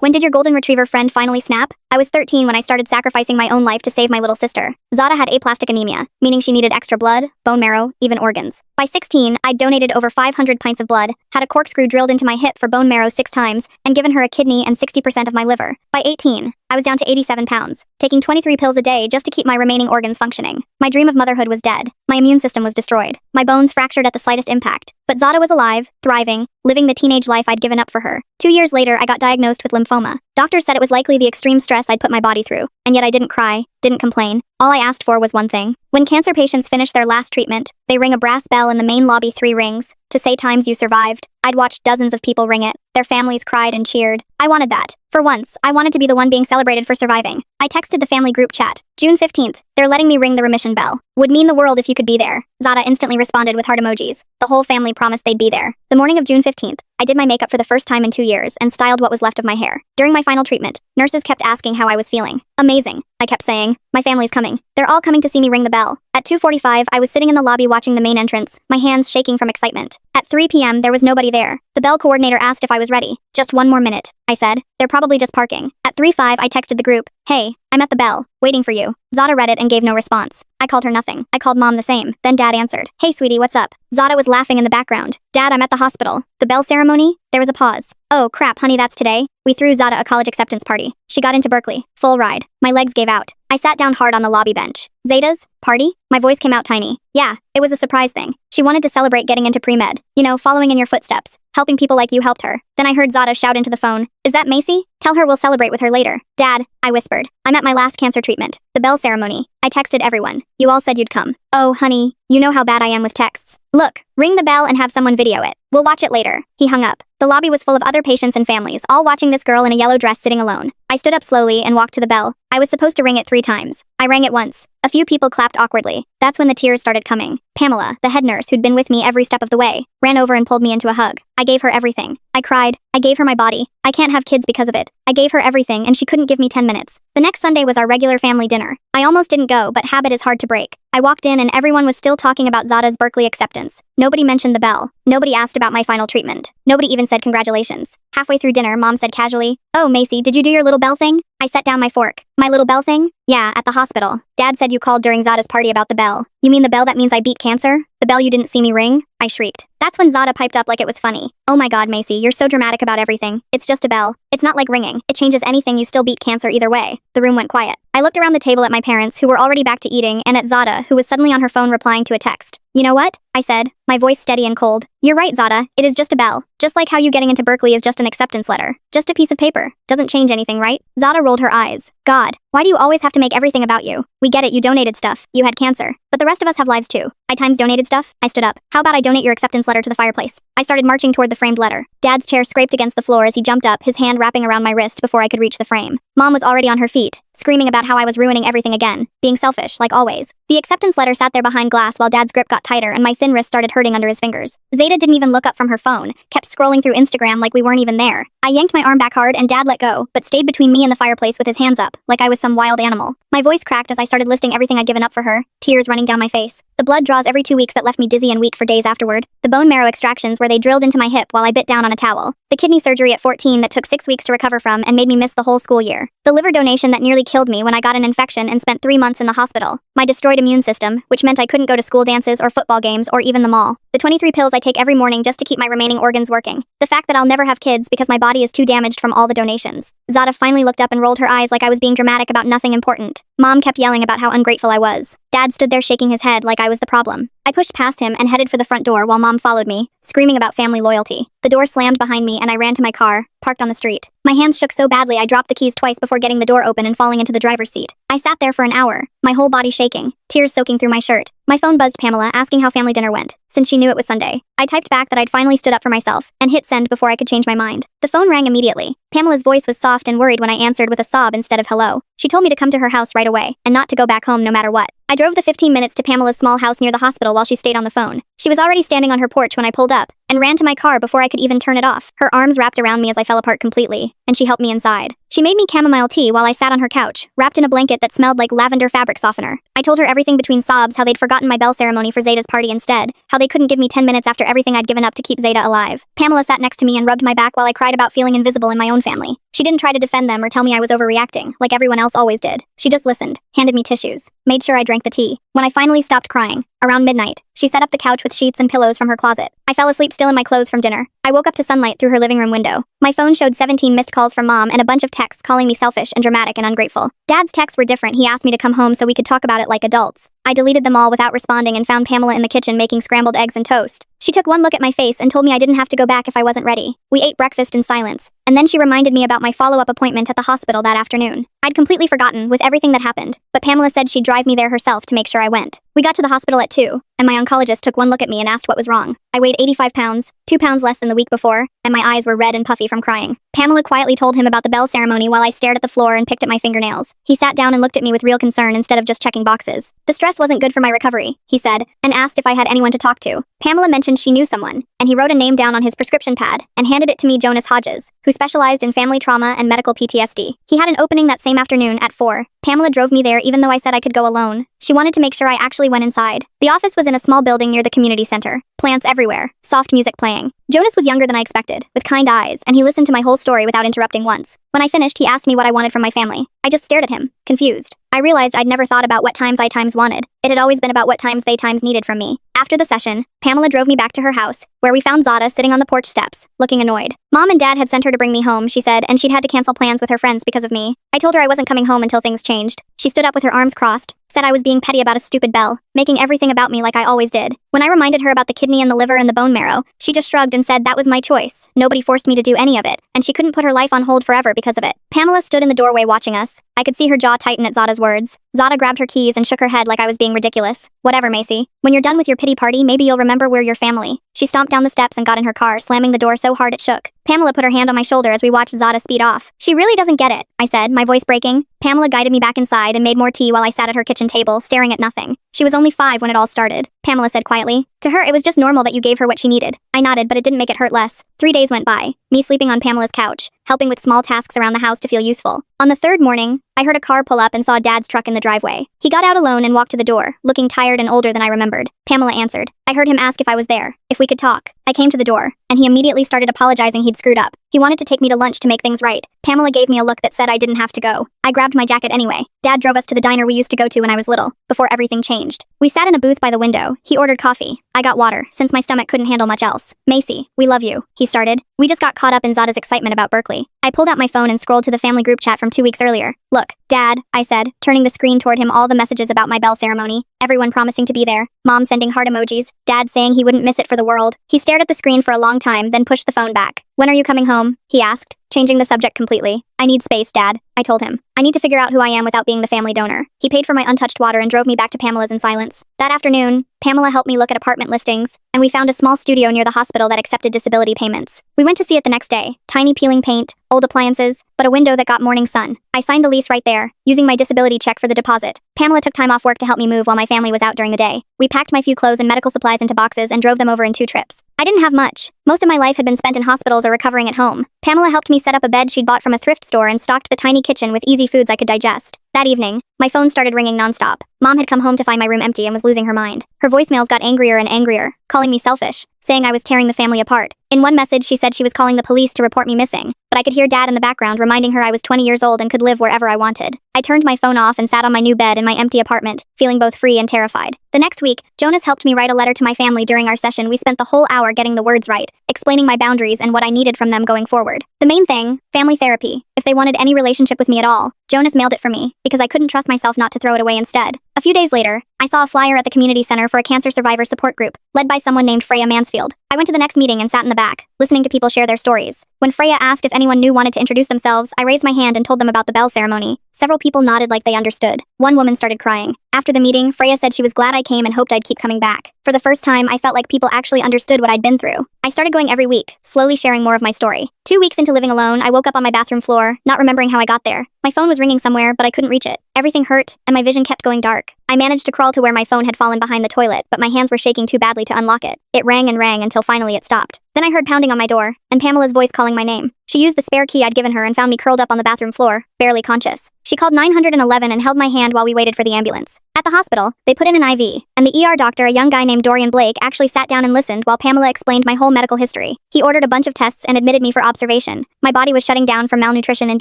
When did your golden retriever friend finally snap? I was 13 when I started sacrificing my own life to save my little sister. Zada had aplastic anemia, meaning she needed extra blood, bone marrow, even organs. By 16, I'd donated over 500 pints of blood, had a corkscrew drilled into my hip for bone marrow 6 times, and given her a kidney and 60% of my liver. By 18, I was down to 87 pounds, taking 23 pills a day just to keep my remaining organs functioning. My dream of motherhood was dead. My immune system was destroyed. My bones fractured at the slightest impact. But Zada was alive, thriving, living the teenage life I'd given up for her. 2 years later, I got diagnosed with lymphoma. Doctors said it was likely the extreme stress I'd put my body through, and yet I didn't cry, didn't complain. All I asked for was one thing. When cancer patients finish their last treatment, they ring a brass bell in the main lobby 3 rings to say times you survived. I'd watched dozens of people ring it. Their families cried and cheered. I wanted that. For once, I wanted to be the one being celebrated for surviving. I texted the family group chat. June 15th, they're letting me ring the remission bell. Would mean the world if you could be there. Zada instantly responded with heart emojis. The whole family promised they'd be there. The morning of June 15th, I did my makeup for the first time in 2 years and styled what was left of my hair. During my final treatment, nurses kept asking how I was feeling. Amazing, I kept saying. My family's coming. They're all coming to see me ring the bell. At 2:45, I was sitting in the lobby watching the main entrance, my hands shaking from excitement. At 3 p.m., there was nobody there. The bell coordinator asked if I was ready. Just one more minute, I said. They're probably just parking. At 3:05, I texted the group. Hey, I'm at the bell, waiting for you. Zada read it and gave no response. I called her nothing. I called mom the same. Then dad answered. Hey sweetie, what's up? Zada was laughing in the background. Dad, I'm at the hospital. The bell ceremony? There was a pause. Oh crap, honey, that's today? We threw Zada a college acceptance party. She got into Berkeley. Full ride. My legs gave out. I sat down hard on the lobby bench. Zada's? Party? My voice came out tiny. Yeah, it was a surprise thing. She wanted to celebrate getting into pre-med. You know, following in your footsteps. Helping people like you helped her. Then I heard Zada shout into the phone. Is that Macy? Tell her we'll celebrate with her later. Dad, I whispered. I'm at my last cancer treatment. The bell ceremony. I texted everyone. You all said you'd come. Oh, honey, you know how bad I am with texts. Look, ring the bell and have someone video it. We'll watch it later. He hung up. The lobby was full of other patients and families, all watching this girl in a yellow dress sitting alone. I stood up slowly and walked to the bell. I was supposed to ring it 3 times. I rang it once. A few people clapped awkwardly. That's when the tears started coming. Pamela, the head nurse who'd been with me every step of the way, ran over and pulled me into a hug. I gave her everything. I cried. I gave her my body. I can't have kids because of it. I gave her everything and she couldn't give me 10 minutes. The next Sunday was our regular family dinner. I almost didn't go, but habit is hard to break. I walked in and everyone was still talking about Zada's Berkeley acceptance. Nobody mentioned the bell. Nobody asked about my final treatment. Nobody even said congratulations. Halfway through dinner, Mom said casually, "Oh, Macy, did you do your little bell thing?" I set down my fork. My little bell thing? Yeah, at the hospital. Dad said you called during Zada's party about the bell. You mean the bell that means I beat cancer? The bell you didn't see me ring? I shrieked. That's when Zada piped up like it was funny. Oh my god, Macy, you're so dramatic about everything. It's just a bell. It's not like ringing. It changes anything, you still beat cancer either way. The room went quiet. I looked around the table at my parents, who were already back to eating, and at Zada, who was suddenly on her phone replying to a text. You know what? I said, my voice steady and cold. You're right, Zada. It is just a bell. Just like how you getting into Berkeley is just an acceptance letter. Just a piece of paper. Doesn't change anything, right? Zada rolled her eyes. God, why do you always have to make everything about you? We get it, you donated stuff. You had cancer. But the rest of us have lives too. I times donated stuff. I stood up. How about I donate your acceptance letter to the fireplace? I started marching toward the framed letter. Dad's chair scraped against the floor as he jumped up, his hand wrapping around my wrist before I could reach the frame. Mom was already on her feet, screaming about how I was ruining everything again, being selfish, like always. The acceptance letter sat there behind glass while Dad's grip got tighter and my thin wrist started hurting under his fingers. Zada didn't even look up from her phone, kept scrolling through Instagram like we weren't even there. I yanked my arm back hard and Dad let go, but stayed between me and the fireplace with his hands up, like I was some wild animal. My voice cracked as I started listing everything I'd given up for her, tears running down my face. The blood draws every 2 weeks that left me dizzy and weak for days afterward. The bone marrow extractions where they drilled into my hip while I bit down on a towel. The kidney surgery at 14 that took 6 weeks to recover from and made me miss the whole school year. The liver donation that nearly killed me when I got an infection and spent 3 months in the hospital. My destroyed immune system, which meant I couldn't go to school dances or football games or even the mall. The 23 pills I take every morning just to keep my remaining organs working. The fact that I'll never have kids because my body is too damaged from all the donations. Zada finally looked up and rolled her eyes like I was being dramatic about nothing important. Mom kept yelling about how ungrateful I was. Dad stood there shaking his head like I was the problem. I pushed past him and headed for the front door while Mom followed me, screaming about family loyalty. The door slammed behind me and I ran to my car, parked on the street. My hands shook so badly I dropped the keys twice before getting the door open and falling into the driver's seat. I sat there for an hour, my whole body shaking, tears soaking through my shirt. My phone buzzed Pamela asking how family dinner went, since she knew it was Sunday. I typed back that I'd finally stood up for myself, and hit send before I could change my mind. The phone rang immediately. Pamela's voice was soft and worried when I answered with a sob instead of hello. She told me to come to her house right away, and not to go back home no matter what. I drove the 15 minutes to Pamela's small house near the hospital while she stayed on the phone. She was already standing on her porch when I pulled up, and ran to my car before I could even turn it off. Her arms wrapped around me as I fell apart completely, and she helped me inside. She made me chamomile tea while I sat on her couch, wrapped in a blanket that smelled like lavender fabric softener. I told her everything between sobs, how they'd forgotten my bell ceremony for Zeta's party instead, how they couldn't give me 10 minutes after everything I'd given up to keep Zeta alive. Pamela sat next to me and rubbed my back while I cried about feeling invisible in my own family. She didn't try to defend them or tell me I was overreacting, like everyone else always did. She just listened, handed me tissues, made sure I drank the tea. When I finally stopped crying, around midnight, she set up the couch with sheets and pillows from her closet. I fell asleep still in my clothes from dinner. I woke up to sunlight through her living room window. My phone showed 17 missed calls from Mom and a bunch of texts calling me selfish and dramatic and ungrateful. Dad's texts were different. He asked me to come home so we could talk about it like adults. I deleted them all without responding and found Pamela in the kitchen making scrambled eggs and toast. She took one look at my face and told me I didn't have to go back if I wasn't ready. We ate breakfast in silence, and then she reminded me about my follow-up appointment at the hospital that afternoon. I'd completely forgotten with everything that happened, but Pamela said she'd drive me there herself to make sure I went. We got to the hospital at 2, and my oncologist took one look at me and asked what was wrong. I weighed 85 pounds, 2 pounds less than the week before, and my eyes were red and puffy from crying. Pamela quietly told him about the bell ceremony while I stared at the floor and picked at my fingernails. He sat down and looked at me with real concern instead of just checking boxes. The stress wasn't good for my recovery, he said, and asked if I had anyone to talk to. Pamela mentioned she knew someone, and he wrote a name down on his prescription pad and handed it to me, Jonas Hodges, who specialized in family trauma and medical PTSD. He had an opening that same afternoon at 4. Pamela drove me there even though I said I could go alone. She wanted to make sure I actually went inside. The office was in a small building near the community center. Plants everywhere, soft music playing. Jonas was younger than I expected, with kind eyes, and he listened to my whole story without interrupting once. When I finished, he asked me what I wanted from my family. I just stared at him, confused. I realized I'd never thought about what times I times wanted. It had always been about what times they times needed from me. After the session, Pamela drove me back to her house, where we found Zada sitting on the porch steps, looking annoyed. Mom and Dad had sent her to bring me home, she said, and she'd had to cancel plans with her friends because of me. I told her I wasn't coming home until things changed. She stood up with her arms crossed, said I was being petty about a stupid bell, making everything about me like I always did. When I reminded her about the kidney and the liver and the bone marrow, she just shrugged and said that was my choice. Nobody forced me to do any of it, and she couldn't put her life on hold forever because of it. Pamela stood in the doorway watching us. I could see her jaw tighten at Zada's words. Zada grabbed her keys and shook her head like I was being ridiculous. Whatever, Macy. When you're done with your pity party, maybe you'll remember we're your family. She stomped down the steps and got in her car, slamming the door so hard it shook. Pamela put her hand on my shoulder as we watched Zada speed off. She really doesn't get it, I said, my voice breaking. Pamela guided me back inside and made more tea while I sat at her kitchen table, staring at nothing. She was only 5 when it all started, Pamela said quietly. To her, it was just normal that you gave her what she needed. I nodded, but it didn't make it hurt less. 3 days went by, me sleeping on Pamela's couch, helping with small tasks around the house to feel useful. On the 3rd morning, I heard a car pull up and saw Dad's truck in the driveway. He got out alone and walked to the door, looking tired and older than I remembered. Pamela answered. I heard him ask if I was there, if we could talk. I came to the door, and he immediately started apologizing he'd screwed up. He wanted to take me to lunch to make things right. Pamela gave me a look that said I didn't have to go. I grabbed my jacket anyway. Dad drove us to the diner we used to go to when I was little, before everything changed. We sat in a booth by the window. He ordered coffee. I got water, since my stomach couldn't handle much else. Macy, we love you, he started. We just got caught up in Zada's excitement about Berkeley. I pulled out my phone and scrolled to the family group chat from 2 weeks earlier. Look, Dad, I said, turning the screen toward him, all the messages about my bell ceremony. Everyone promising to be there. Mom sending heart emojis. Dad saying he wouldn't miss it for the world. He stared at the screen for a long time, then pushed the phone back. When are you coming home? He asked, changing the subject completely. I need space, Dad, I told him. I need to figure out who I am without being the family donor. He paid for my untouched water and drove me back to Pamela's in silence. That afternoon, Pamela helped me look at apartment listings, and we found a small studio near the hospital that accepted disability payments. We went to see it the next day. Tiny peeling paint, old appliances, but a window that got morning sun. I signed the lease right there, using my disability check for the deposit. Pamela took time off work to help me move while my family was out during the day. We packed my few clothes and medical supplies into boxes and drove them over in 2 trips. I didn't have much. Most of my life had been spent in hospitals or recovering at home. Pamela helped me set up a bed she'd bought from a thrift store and stocked the tiny kitchen with easy foods I could digest. That evening, my phone started ringing nonstop. Mom had come home to find my room empty and was losing her mind. Her voicemails got angrier and angrier, calling me selfish, saying I was tearing the family apart. In one message, she said she was calling the police to report me missing, but I could hear Dad in the background reminding her I was 20 years old and could live wherever I wanted. I turned my phone off and sat on my new bed in my empty apartment, feeling both free and terrified. The next week, Jonas helped me write a letter to my family during our session. We spent the whole hour getting the words right, explaining my boundaries and what I needed from them going forward. The main thing, family therapy. If they wanted any relationship with me at all, Jonas mailed it for me, because I couldn't trust myself not to throw it away instead. A few days later, I saw a flyer at the community center for a cancer survivor support group, led by someone named Freya Mansfield. I went to the next meeting and sat in the back, listening to people share their stories. When Freya asked if anyone new wanted to introduce themselves, I raised my hand and told them about the bell ceremony. Several people nodded like they understood. One woman started crying. After the meeting, Freya said she was glad I came and hoped I'd keep coming back. For the first time, I felt like people actually understood what I'd been through. I started going every week, slowly sharing more of my story. 2 weeks into living alone, I woke up on my bathroom floor, not remembering how I got there. My phone was ringing somewhere, but I couldn't reach it. Everything hurt, and my vision kept going dark. I managed to crawl to where my phone had fallen behind the toilet, but my hands were shaking too badly to unlock it. It rang and rang until finally it stopped. Then I heard pounding on my door, and Pamela's voice calling my name. She used the spare key I'd given her and found me curled up on the bathroom floor, barely conscious. She called 911 and held my hand while we waited for the ambulance. At the hospital, they put in an IV, and the ER doctor, a young guy named Dorian Blake, actually sat down and listened while Pamela explained my whole medical history. He ordered a bunch of tests and admitted me for observation. My body was shutting down from malnutrition and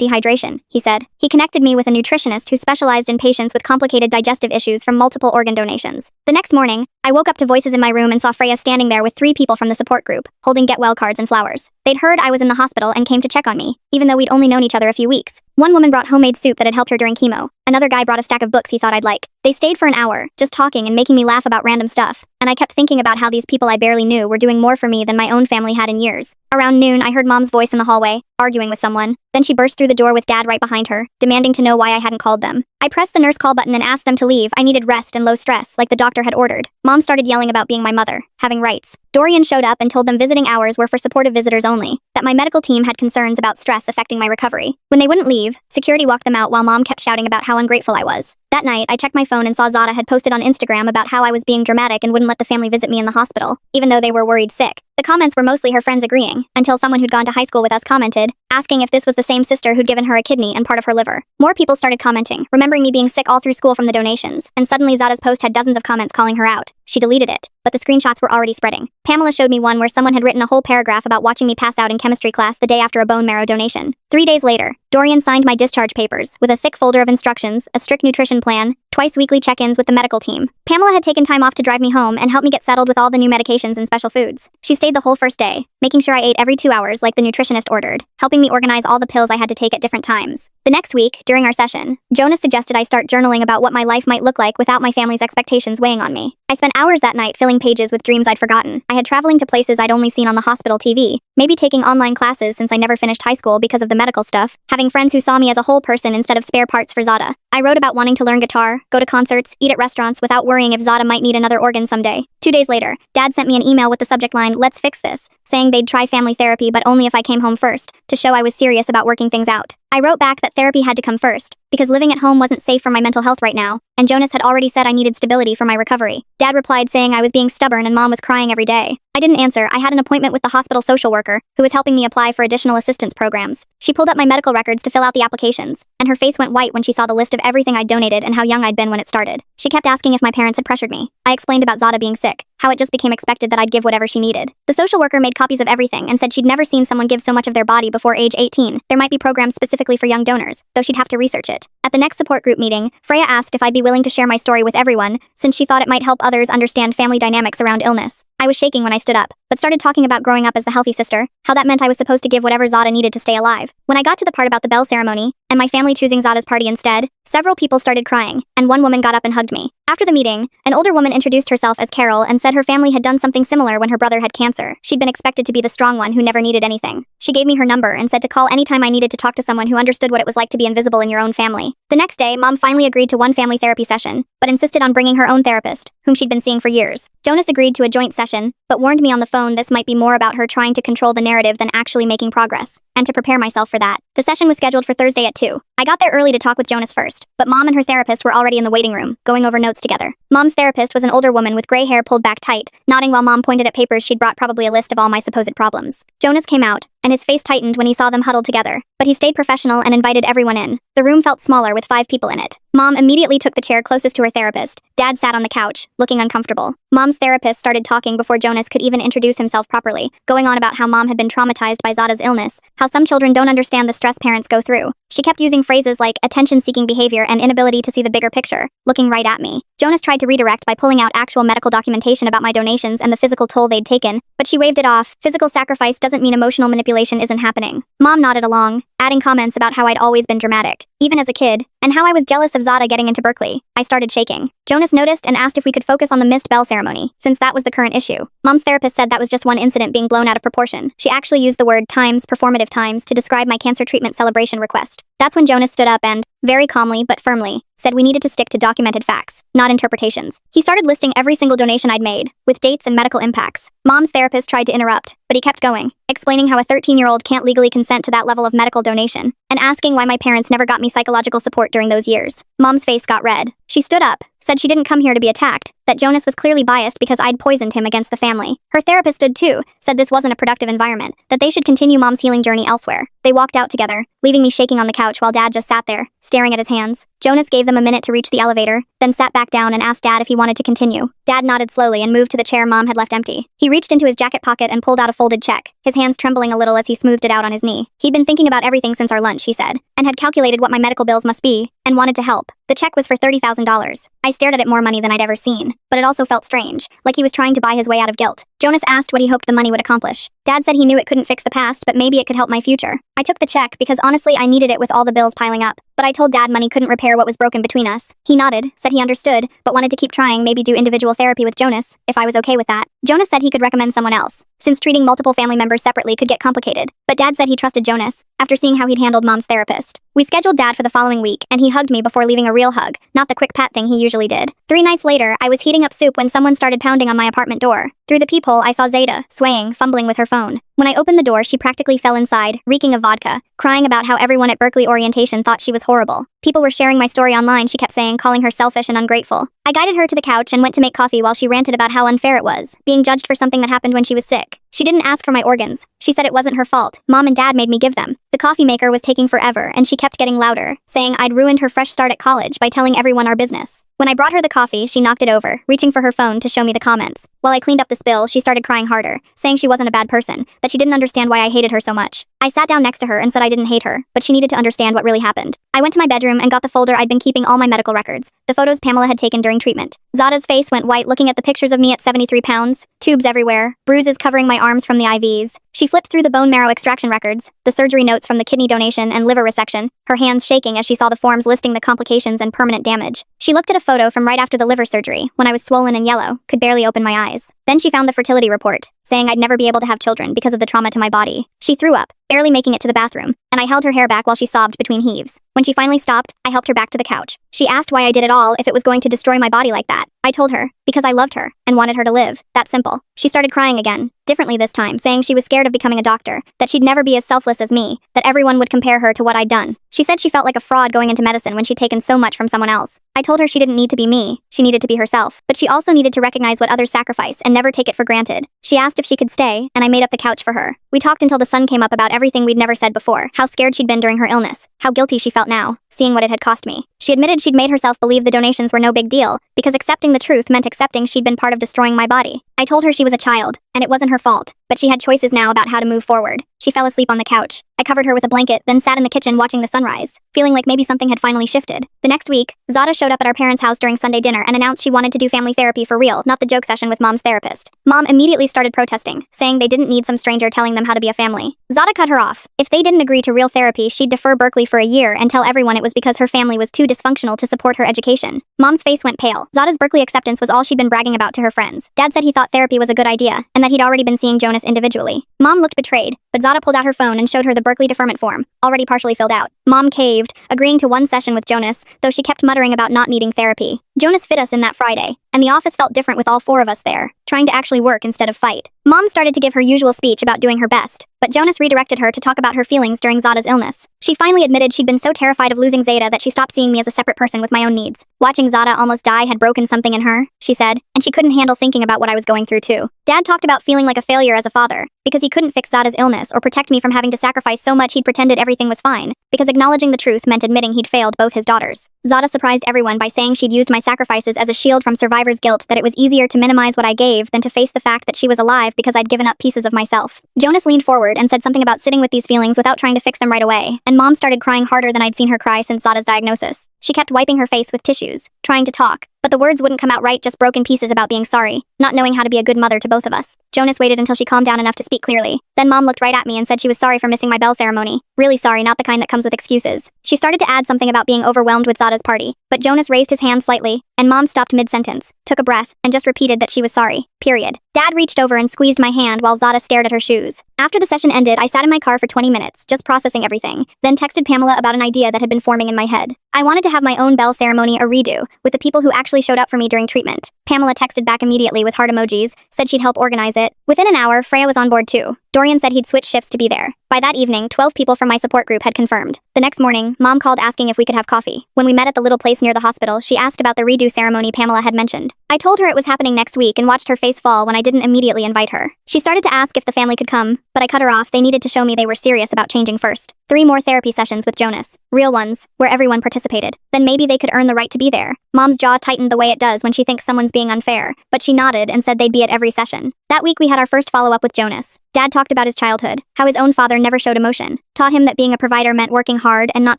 dehydration, he said. He connected me with a nutritionist who specialized in patients with complicated digestive issues from multiple organ donations. The next morning, I woke up to voices in my room and saw Freya standing there with 3 people from the support group, holding get well cards and flowers. They'd heard I was in the hospital and came to check on me, even though we'd only known each other a few weeks. One woman brought homemade soup that had helped her during chemo. Another guy brought a stack of books he thought I'd like. They stayed for an hour, just talking and making me laugh about random stuff. And I kept thinking about how these people I barely knew were doing more for me than my own family had in years. Around noon, I heard Mom's voice in the hallway, arguing with someone. Then she burst through the door with Dad right behind her, demanding to know why I hadn't called them. I pressed the nurse call button and asked them to leave. I needed rest and low stress, like the doctor had ordered. Mom started yelling about being my mother, having rights. Dorian showed up and told them visiting hours were for supportive visitors only, that my medical team had concerns about stress affecting my recovery. When they wouldn't leave, security walked them out while Mom kept shouting about how ungrateful I was. That night, I checked my phone and saw Zada had posted on Instagram about how I was being dramatic and wouldn't let the family visit me in the hospital, even though they were worried sick. The comments were mostly her friends agreeing, until someone who'd gone to high school with us commented, asking if this was the same sister who'd given her a kidney and part of her liver. More people started commenting, remembering me being sick all through school from the donations, and suddenly Zada's post had dozens of comments calling her out. She deleted it, but the screenshots were already spreading. Pamela showed me one where someone had written a whole paragraph about watching me pass out in chemistry class the day after a bone marrow donation. 3 days later, Dorian signed my discharge papers, with a thick folder of instructions, a strict nutrition plan, twice weekly check-ins with the medical team. Pamela had taken time off to drive me home and help me get settled with all the new medications and special foods. She stayed the whole first day, making sure I ate every 2 hours like the nutritionist ordered, helping me organize all the pills I had to take at different times. The next week, during our session, Jonas suggested I start journaling about what my life might look like without my family's expectations weighing on me. I spent hours that night filling pages with dreams I'd forgotten. I had traveling to places I'd only seen on the hospital TV, maybe taking online classes since I never finished high school because of the medical stuff, having friends who saw me as a whole person instead of spare parts for Zada. I wrote about wanting to learn guitar, go to concerts, eat at restaurants without worrying if Zada might need another organ someday. 2 days later, Dad sent me an email with the subject line, "Let's fix this," saying they'd try family therapy but only if I came home first, to show I was serious about working things out. I wrote back that therapy had to come first, because living at home wasn't safe for my mental health right now, and Jonas had already said I needed stability for my recovery. Dad replied saying I was being stubborn and Mom was crying every day. I didn't answer. I had an appointment with the hospital social worker, who was helping me apply for additional assistance programs. She pulled up my medical records to fill out the applications, and her face went white when she saw the list of everything I'd donated and how young I'd been when it started. She kept asking if my parents had pressured me. I explained about Zada being sick, how it just became expected that I'd give whatever she needed. The social worker made copies of everything and said she'd never seen someone give so much of their body before age 18. There might be programs specifically for young donors, though she'd have to research it. At the next support group meeting, Freya asked if I'd be willing to share my story with everyone, since she thought it might help others understand family dynamics around illness. I was shaking when I stood up, but started talking about growing up as the healthy sister, how that meant I was supposed to give whatever Zada needed to stay alive. When I got to the part about the bell ceremony, and my family choosing Zada's party instead, several people started crying, and one woman got up and hugged me. After the meeting, an older woman introduced herself as Carol and said her family had done something similar when her brother had cancer. She'd been expected to be the strong one who never needed anything. She gave me her number and said to call anytime I needed to talk to someone who understood what it was like to be invisible in your own family. The next day, Mom finally agreed to one family therapy session, but insisted on bringing her own therapist, whom she'd been seeing for years. Jonas agreed to a joint session, but warned me on the phone this might be more about her trying to control the narrative than actually making progress, and to prepare myself for that. The session was scheduled for Thursday at 2. I got there early to talk with Jonas first, but Mom and her therapist were already in the waiting room, going over notes together. Mom's therapist was an older woman with gray hair pulled back tight, nodding while Mom pointed at papers she'd brought, probably a list of all my supposed problems. Jonas came out, and his face tightened when he saw them huddled together, but he stayed professional and invited everyone in. The room felt smaller with 5 people in it. Mom immediately took the chair closest to her therapist. Dad sat on the couch, looking uncomfortable. Mom's therapist started talking before Jonas could even introduce himself properly, going on about how Mom had been traumatized by Zada's illness, how some children don't understand the stress parents go through. She kept using phrases like attention-seeking behavior and inability to see the bigger picture, looking right at me. Jonas tried to redirect by pulling out actual medical documentation about my donations and the physical toll they'd taken, but she waved it off. Physical sacrifice doesn't mean emotional manipulation isn't happening. Mom nodded along, adding comments about how I'd always been dramatic, even as a kid, and how I was jealous of Zada getting into Berkeley. I started shaking. Jonas noticed and asked if we could focus on the missed bell ceremony, since that was the current issue. Mom's therapist said that was just one incident being blown out of proportion. She actually used the word times, performative times, to describe my cancer treatment celebration request. That's when Jonas stood up and, very calmly but firmly, said we needed to stick to documented facts, not interpretations. He started listing every single donation I'd made, with dates and medical impacts. Mom's therapist tried to interrupt, but he kept going, explaining how a 13-year-old can't legally consent to that level of medical donation, and asking why my parents never got me psychological support during those years. Mom's face got red. She stood up, said she didn't come here to be attacked, that Jonas was clearly biased because I'd poisoned him against the family. Her therapist stood too, said this wasn't a productive environment, that they should continue Mom's healing journey elsewhere. They walked out together, leaving me shaking on the couch while Dad just sat there, staring at his hands. Jonas gave them a minute to reach the elevator, then sat back down and asked Dad if he wanted to continue. Dad nodded slowly and moved to the chair Mom had left empty. He reached into his jacket pocket and pulled out a folded check, his hands trembling a little as he smoothed it out on his knee. He'd been thinking about everything since our lunch, he said, and had calculated what my medical bills must be, and wanted to help. The check was for $30,000. I stared at it, more money than I'd ever seen, but it also felt strange, like he was trying to buy his way out of guilt. Jonas asked what he hoped the money would accomplish. Dad said he knew it couldn't fix the past, but maybe it could help my future. I took the check because honestly I needed it with all the bills piling up, but I told Dad money couldn't repair what was broken between us. He nodded, said he understood, but wanted to keep trying, maybe do individual therapy with Jonas, if I was okay with that. Jonas said he could recommend someone else, since treating multiple family members separately could get complicated, but Dad said he trusted Jonas, after seeing how he'd handled Mom's therapist. We scheduled Dad for the following week, and he hugged me before leaving a real hug, not the quick pat thing he usually did. 3 nights later, I was heating up soup when someone started pounding on my apartment door. Through the peephole, I saw Zeta, swaying, fumbling with her phone. When I opened the door, she practically fell inside, reeking of vodka, crying about how everyone at Berkeley orientation thought she was horrible. People were sharing my story online, she kept saying, calling her selfish and ungrateful. I guided her to the couch and went to make coffee while she ranted about how unfair it was, being judged for something that happened when she was sick. She didn't ask for my organs. She said it wasn't her fault. Mom and Dad made me give them. The coffee maker was taking forever, and she kept getting louder, saying I'd ruined her fresh start at college by telling everyone our business. When I brought her the coffee, she knocked it over, reaching for her phone to show me the comments. While I cleaned up the spill, she started crying harder, saying she wasn't a bad person, that she didn't understand why I hated her so much. I sat down next to her and said I didn't hate her, but she needed to understand what really happened. I went to my bedroom and got the folder I'd been keeping all my medical records, the photos Pamela had taken during treatment. Zada's face went white looking at the pictures of me at 73 pounds, tubes everywhere, bruises covering my arms from the IVs. She flipped through the bone marrow extraction records, the surgery notes from the kidney donation and liver resection, her hands shaking as she saw the forms listing the complications and permanent damage. She looked at a photo from right after the liver surgery, when I was swollen and yellow, could barely open my eyes. Then she found the fertility report, saying I'd never be able to have children because of the trauma to my body. She threw up, barely making it to the bathroom, and I held her hair back while she sobbed between heaves. When she finally stopped, I helped her back to the couch. She asked why I did it all if it was going to destroy my body like that. I told her, because I loved her, and wanted her to live. That simple. She started crying again, differently this time, saying she was scared of becoming a doctor, that she'd never be as selfless as me, that everyone would compare her to what I'd done. She said she felt like a fraud going into medicine when she'd taken so much from someone else. I told her she didn't need to be me, she needed to be herself, but she also needed to recognize what others sacrifice and never take it for granted. She asked if she could stay, and I made up the couch for her. We talked until the sun came up about everything we'd never said before, how scared she'd been during her illness, how guilty she felt now, seeing what it had cost me. She admitted she'd made herself believe the donations were no big deal, because accepting the truth meant accepting she'd been part of destroying my body. I told her she was a child, and it wasn't her fault, but she had choices now about how to move forward. She fell asleep on the couch. I covered her with a blanket, then sat in the kitchen watching the sunrise, feeling like maybe something had finally shifted. The next week, Zada showed up at our parents' house during Sunday dinner and announced she wanted to do family therapy for real, not the joke session with Mom's therapist. Mom immediately started protesting, saying they didn't need some stranger telling them how to be a family. Zada cut her off. If they didn't agree to real therapy, she'd defer Berkeley for a year and tell everyone it was because her family was too dysfunctional to support her education. Mom's face went pale. Zada's Berkeley acceptance was all she'd been bragging about to her friends. Dad said he thought therapy was a good idea, and that he'd already been seeing Jonas individually. Mom looked betrayed, but Zada pulled out her phone and showed her the Berkeley deferment form, already partially filled out. Mom caved, agreeing to one session with Jonas, though she kept muttering about not needing therapy. Jonas fit us in that Friday, and the office felt different with all 4 of us there, trying to actually work instead of fight. Mom started to give her usual speech about doing her best, but Jonas redirected her to talk about her feelings during Zada's illness. She finally admitted she'd been so terrified of losing Zeta that she stopped seeing me as a separate person with my own needs. Watching Zada almost die had broken something in her, she said, and she couldn't handle thinking about what I was going through too. Dad talked about feeling like a failure as a father, because he couldn't fix Zada's illness or protect me from having to sacrifice so much he'd pretended everything was fine, because acknowledging the truth meant admitting he'd failed both his daughters. Zada surprised everyone by saying she'd used my sacrifices as a shield from survivor's guilt, that it was easier to minimize what I gave than to face the fact that she was alive because I'd given up pieces of myself. Jonas leaned forward and said something about sitting with these feelings without trying to fix them right away, and Mom started crying harder than I'd seen her cry since Zada's diagnosis. She kept wiping her face with tissues, trying to talk, but the words wouldn't come out right, just broken pieces about being sorry, not knowing how to be a good mother to both of us. Jonas waited until she calmed down enough to speak clearly. Then Mom looked right at me and said she was sorry for missing my bell ceremony. Really sorry, not the kind that comes with excuses. She started to add something about being overwhelmed with Zada's party, but Jonas raised his hand slightly, and Mom stopped mid-sentence. took a breath, and just repeated that she was sorry. Period. Dad reached over and squeezed my hand while Zada stared at her shoes. After the session ended, I sat in my car for 20 minutes, just processing everything, then texted Pamela about an idea that had been forming in my head. I wanted to have my own bell ceremony a redo, with the people who actually showed up for me during treatment. Pamela texted back immediately with heart emojis, said she'd help organize it. Within an hour, Freya was on board too. Dorian said he'd switch shifts to be there. By that evening, 12 people from my support group had confirmed. The next morning, Mom called asking if we could have coffee. When we met at the little place near the hospital, she asked about the redo ceremony Pamela had mentioned. I told her it was happening next week and watched her face fall when I didn't immediately invite her. She started to ask if the family could come, but I cut her off. They needed to show me they were serious about changing first. 3 more therapy sessions with Jonas. Real ones, where everyone participated. Then maybe they could earn the right to be there. Mom's jaw tightened the way it does when she thinks someone's being unfair, but she nodded and said they'd be at every session. That week we had our first follow-up with Jonas. Dad talked about his childhood, how his own father never showed emotion, taught him that being a provider meant working hard and not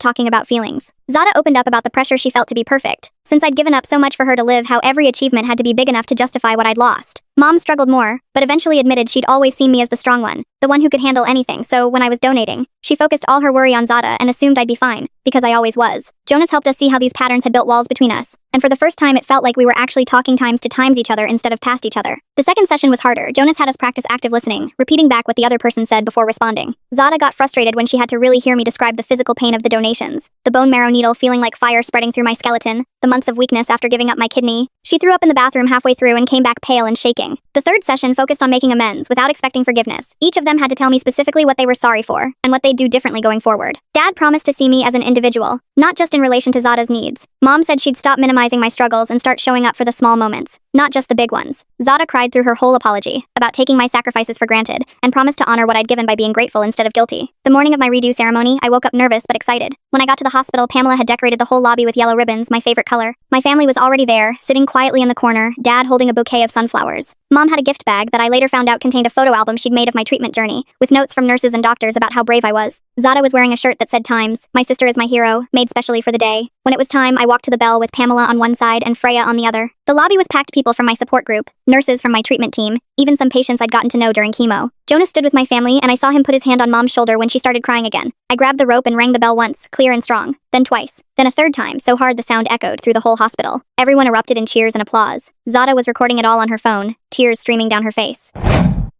talking about feelings. Zada opened up about the pressure she felt to be perfect, since I'd given up so much for her to live, how every achievement had to be big enough to justify what I'd lost. Mom struggled more, but eventually admitted she'd always seen me as the strong one, the one who could handle anything, so when I was donating, she focused all her worry on Zada and assumed I'd be fine, because I always was. Jonas helped us see how these patterns had built walls between us, and for the first time it felt like we were actually talking times to times each other instead of past each other. The second session was harder. Jonas had us practice active listening, repeating back what the other person said before responding. Zada got frustrated when she had to really hear me describe the physical pain of the donations, the bone marrow needle feeling like fire spreading through my skeleton, the months of weakness after giving up my kidney. She threw up in the bathroom halfway through and came back pale and shaking. The third session focused on making amends without expecting forgiveness. Each of them had to tell me specifically what they were sorry for, and what they'd do differently going forward. Dad promised to see me as an individual, not just in relation to Zada's needs. Mom said she'd stop minimizing my struggles and start showing up for the small moments, not just the big ones. Zada cried through her whole apology about taking my sacrifices for granted, and promised to honor what I'd given by being grateful instead of guilty. The morning of my redo ceremony, I woke up nervous but excited. When I got to the hospital, Pamela had decorated the whole lobby with yellow ribbons, my favorite color. My family was already there, sitting quietly in the corner, Dad holding a bouquet of sunflowers. Mom had a gift bag that I later found out contained a photo album she'd made of my treatment journey, with notes from nurses and doctors about how brave I was. Zada was wearing a shirt that said Times, my sister is my hero, made specially for the day. When it was time, I walked to the bell with Pamela on one side and Freya on the other. The lobby was packed people from my support group, nurses from my treatment team, even some patients I'd gotten to know during chemo. Jonas stood with my family and I saw him put his hand on Mom's shoulder when she started crying again. I grabbed the rope and rang the bell once, clear and strong, then twice, then a third time, so hard the sound echoed through the whole hospital. Everyone erupted in cheers and applause. Zada was recording it all on her phone, tears streaming down her face.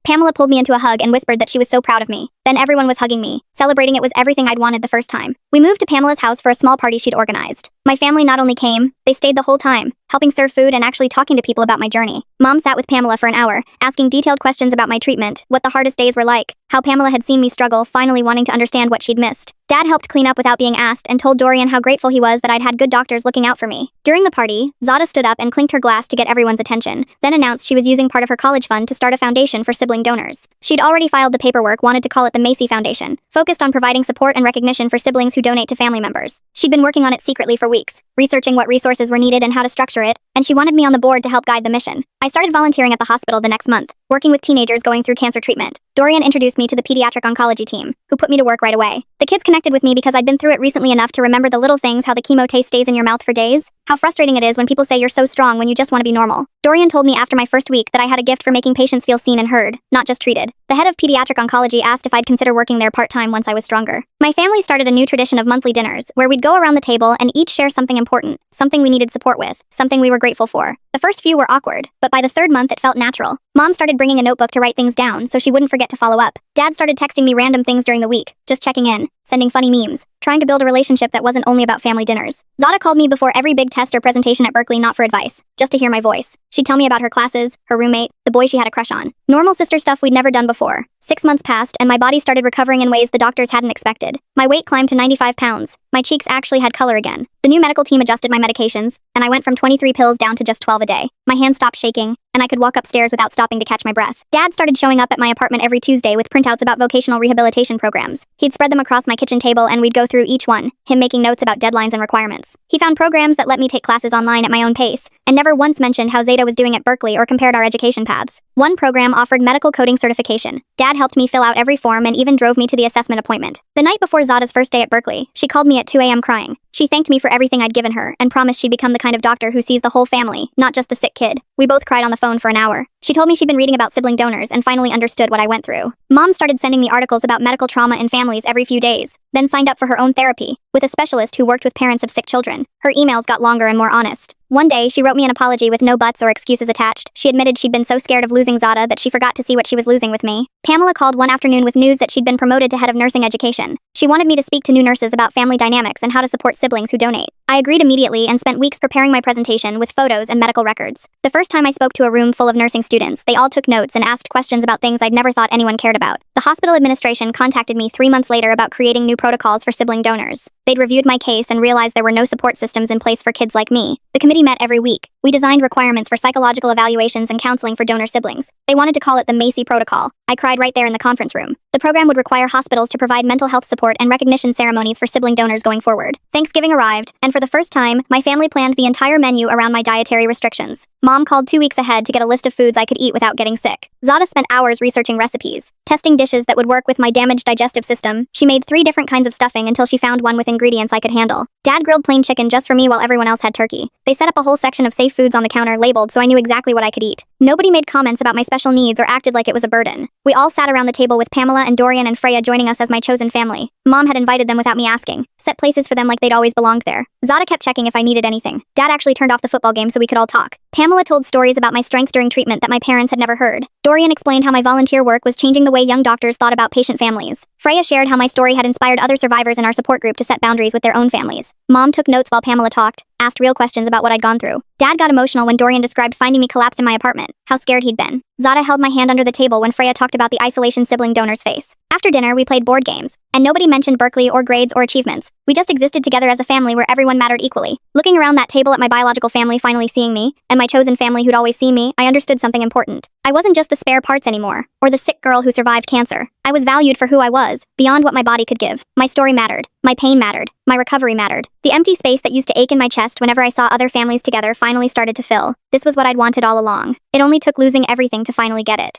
Pamela pulled me into a hug and whispered that she was so proud of me. Then everyone was hugging me, celebrating it was everything I'd wanted the first time. We moved to Pamela's house for a small party she'd organized. My family not only came, they stayed the whole time, helping serve food and actually talking to people about my journey. Mom sat with Pamela for an hour, asking detailed questions about my treatment, what the hardest days were like, how Pamela had seen me struggle, finally wanting to understand what she'd missed. Dad helped clean up without being asked and told Dorian how grateful he was that I'd had good doctors looking out for me. During the party, Zada stood up and clinked her glass to get everyone's attention, then announced she was using part of her college fund to start a foundation for sibling donors. She'd already filed the paperwork, wanted to call it the Macy Foundation, focused on providing support and recognition for siblings who donate to family members. She'd been working on it secretly for weeks, researching what resources were needed and how to structure it, and she wanted me on the board to help guide the mission. I started volunteering at the hospital the next month, working with teenagers going through cancer treatment. Dorian introduced me to the pediatric oncology team, who put me to work right away. The kids connected with me because I'd been through it recently enough to remember the little things, how the chemo taste stays in your mouth for days, how frustrating it is when people say you're so strong when you just want to be normal. Dorian told me after my first week that I had a gift for making patients feel seen and heard, not just treated. The head of pediatric oncology asked if I'd consider working there part-time once I was stronger. My family started a new tradition of monthly dinners, where we'd go around the table and each share something important, something we needed support with, something we were grateful for. The first few were awkward, but by the third month it felt natural. Mom started bringing a notebook to write things down so she wouldn't forget to follow up. Dad started texting me random things during the week, just checking in, sending funny memes, trying to build a relationship that wasn't only about family dinners. Zada called me before every big test or presentation at Berkeley, not for advice, just to hear my voice. She'd tell me about her classes, her roommate, the boy she had a crush on. Normal sister stuff we'd never done before. 6 months passed and my body started recovering in ways the doctors hadn't expected. My weight climbed to 95 pounds. My cheeks actually had color again. The new medical team adjusted my medications, and I went from 23 pills down to just 12 a day. My hands stopped shaking, and I could walk upstairs without stopping to catch my breath. Dad started showing up at my apartment every Tuesday with printouts about vocational rehabilitation programs. He'd spread them across my kitchen table and we'd go through each one, him making notes about deadlines and requirements. He found programs that let me take classes online at my own pace, and never once mentioned how Zeta was doing at Berkeley or compared our education paths. One program offered medical coding certification. Dad helped me fill out every form and even drove me to the assessment appointment. The night before Zada's first day at Berkeley, she called me at 2 a.m. crying. She thanked me for everything I'd given her and promised she'd become the kind of doctor who sees the whole family, not just the sick kid. We both cried on the phone for an hour. She told me she'd been reading about sibling donors and finally understood what I went through. Mom started sending me articles about medical trauma in families every few days, then signed up for her own therapy with a specialist who worked with parents of sick children. Her emails got longer and more honest. One day, she wrote me an apology with no buts or excuses attached. She admitted she'd been so scared of losing Zada that she forgot to see what she was losing with me. Pamela called one afternoon with news that she'd been promoted to head of nursing education. She wanted me to speak to new nurses about family dynamics and how to support siblings who donate. I agreed immediately and spent weeks preparing my presentation with photos and medical records. The first time I spoke to a room full of nursing students, they all took notes and asked questions about things I'd never thought anyone cared about. The hospital administration contacted me 3 months later about creating new protocols for sibling donors. They'd reviewed my case and realized there were no support systems in place for kids like me. The committee met every week. We designed requirements for psychological evaluations and counseling for donor siblings. They wanted to call it the Macy Protocol. I cried right there in the conference room. The program would require hospitals to provide mental health support and recognition ceremonies for sibling donors going forward. Thanksgiving arrived, and for the first time, my family planned the entire menu around my dietary restrictions. Mom called 2 weeks ahead to get a list of foods I could eat without getting sick. Zada spent hours researching recipes, testing dishes that would work with my damaged digestive system. She made 3 different kinds of stuffing until she found one with ingredients I could handle. Dad grilled plain chicken just for me while everyone else had turkey. They set up a whole section of safe foods on the counter labeled so I knew exactly what I could eat. Nobody made comments about my special needs or acted like it was a burden. We all sat around the table with Pamela and Dorian and Freya joining us as my chosen family. Mom had invited them without me asking, set places for them like they'd always belonged there. Zada kept checking if I needed anything. Dad actually turned off the football game so we could all talk. Pamela told stories about my strength during treatment that my parents had never heard. Dorian explained how my volunteer work was changing the way young doctors thought about patient families. Freya shared how my story had inspired other survivors in our support group to set boundaries with their own families. Mom took notes while Pamela talked, asked real questions about what I'd gone through. Dad got emotional when Dorian described finding me collapsed in my apartment, how scared he'd been. Zada held my hand under the table when Freya talked about the isolation sibling donors face. After dinner, we played board games, and nobody mentioned Berkeley or grades or achievements. We just existed together as a family where everyone mattered equally. Looking around that table at my biological family finally seeing me, and my chosen family who'd always seen me, I understood something important. I wasn't just the spare parts anymore, or the sick girl who survived cancer. I was valued for who I was, beyond what my body could give. My story mattered. My pain mattered. My recovery mattered. The empty space that used to ache in my chest whenever I saw other families together finally started to fill. This was what I'd wanted all along. It only took losing everything to finally get it.